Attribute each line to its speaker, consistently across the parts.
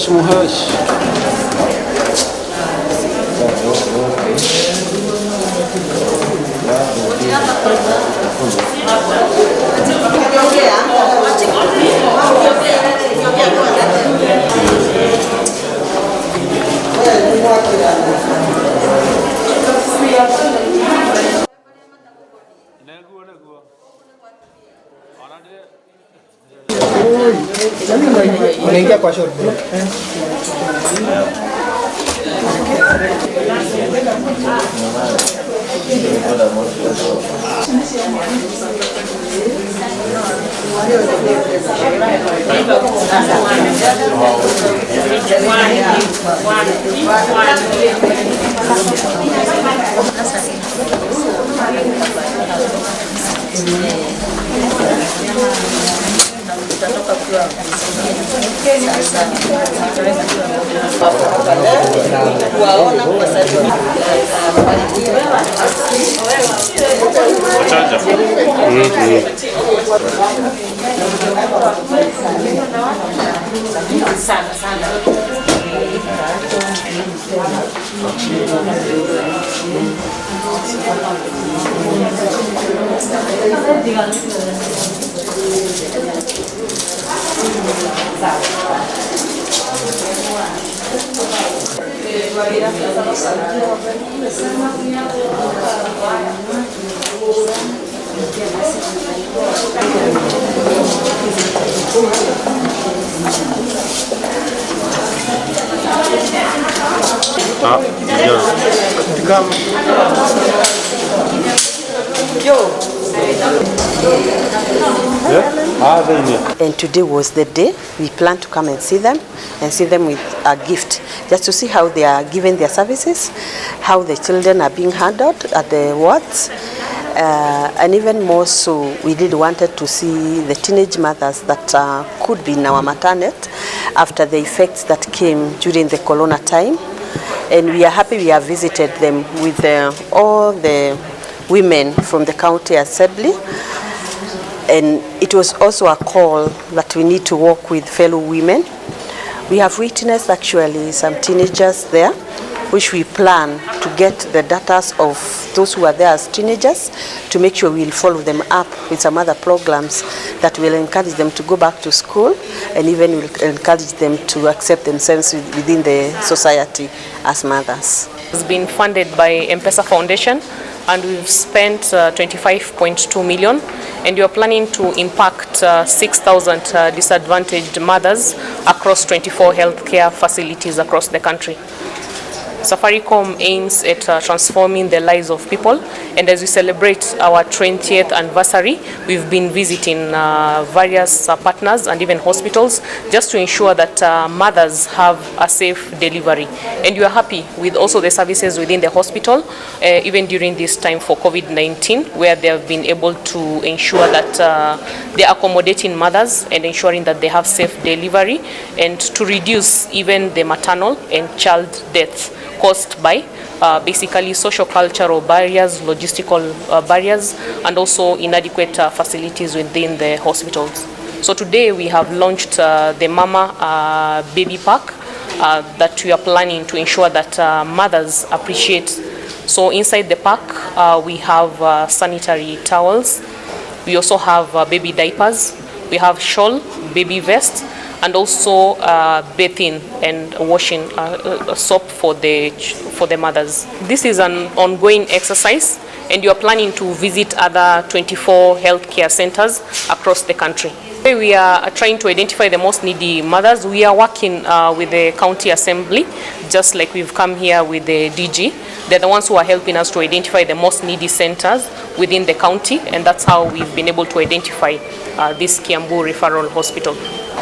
Speaker 1: Muhash.
Speaker 2: Unaingia kwa short bro.
Speaker 3: And today was the day we plan to come and see them with a gift, just to see how they are given their services, how the children are being handled at the wards, and even more so, we did wanted to see the teenage mothers that could be in our maternity after the effects that came during the corona time. And we are happy we have visited them with all the women from the county assembly. And it was also a call that we need to work with fellow women. We have witnessed actually some teenagers there, which we plan to get the data of those who are there as teenagers to make sure we'll follow them up with some other programs that will encourage them to go back to school and even will encourage them to accept themselves within the society as mothers.
Speaker 4: It's been funded by M-Pesa Foundation, and we've spent 25.2 million, and we are planning to impact 6,000 disadvantaged mothers across 24 healthcare facilities across the country. Safaricom aims at transforming the lives of people, and as we celebrate our 20th anniversary, we've been visiting various partners and even hospitals just to ensure that mothers have a safe delivery. And we are happy with also the services within the hospital, even during this time for COVID-19, where they have been able to ensure that they are accommodating mothers and ensuring that they have safe delivery, and to reduce even the maternal and child deaths caused by basically social-cultural barriers, logistical barriers, and also inadequate facilities within the hospitals. So today we have launched the Mama Baby Park that we are planning to ensure that mothers appreciate. So inside the park we have sanitary towels, we also have baby diapers, we have shawl, baby vest, and also bathing and washing soap for the mothers. This is an ongoing exercise, and you are planning to visit other 24 healthcare centers across the country. We are trying to identify the most needy mothers. We are working with the county assembly, just like we've come here with the DG. They're the ones who are helping us to identify the most needy centers within the county, and that's how we've been able to identify this Kiambu Referral Hospital.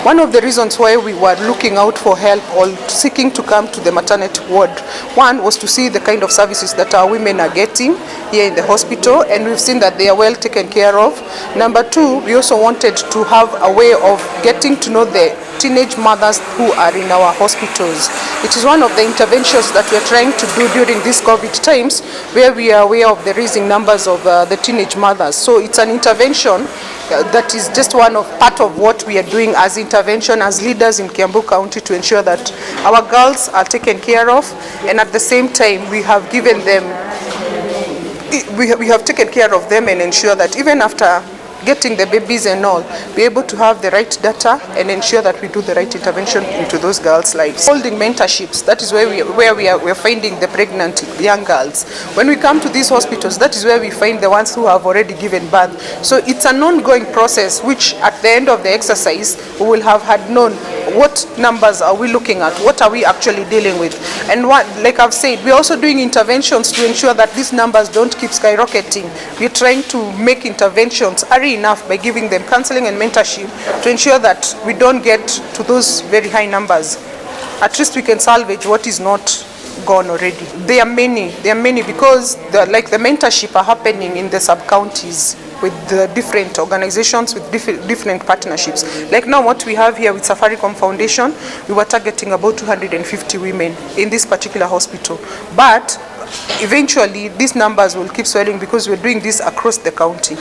Speaker 2: One of the reasons why we were looking out for help or seeking to come to the maternity ward, one was to see the kind of services that our women are getting here in the hospital, and we've seen that they are well taken care of. Number two, we also wanted to have a way of getting to know the teenage mothers who are in our hospitals. It is one of the interventions that we are trying to do during these COVID times, where we are aware of the rising numbers of the teenage mothers. So it's an intervention that is just part of what we are doing as intervention as leaders in Kiambu County to ensure that our girls are taken care of, and at the same time we have given them, we have taken care of them and ensure that even after getting the babies and all, be able to have the right data and ensure that we do the right intervention into those girls' lives. Holding mentorships, that is where we are finding the pregnant young girls. When we come to these hospitals, that is where we find the ones who have already given birth. So it's an ongoing process, which at the end of the exercise, we will have had known what numbers are we looking at, what are we actually dealing with. And what, like I've said, we're also doing interventions to ensure that these numbers don't keep skyrocketing. We're trying to make interventions early enough by giving them counseling and mentorship to ensure that we don't get to those very high numbers. At least we can salvage what is not gone already. There are many because the mentorship are happening in the sub-counties with the different organizations, with different partnerships. Like now what we have here with Safaricom Foundation, we were targeting about 250 women in this particular hospital. But eventually these numbers will keep swelling because we're doing this across the county.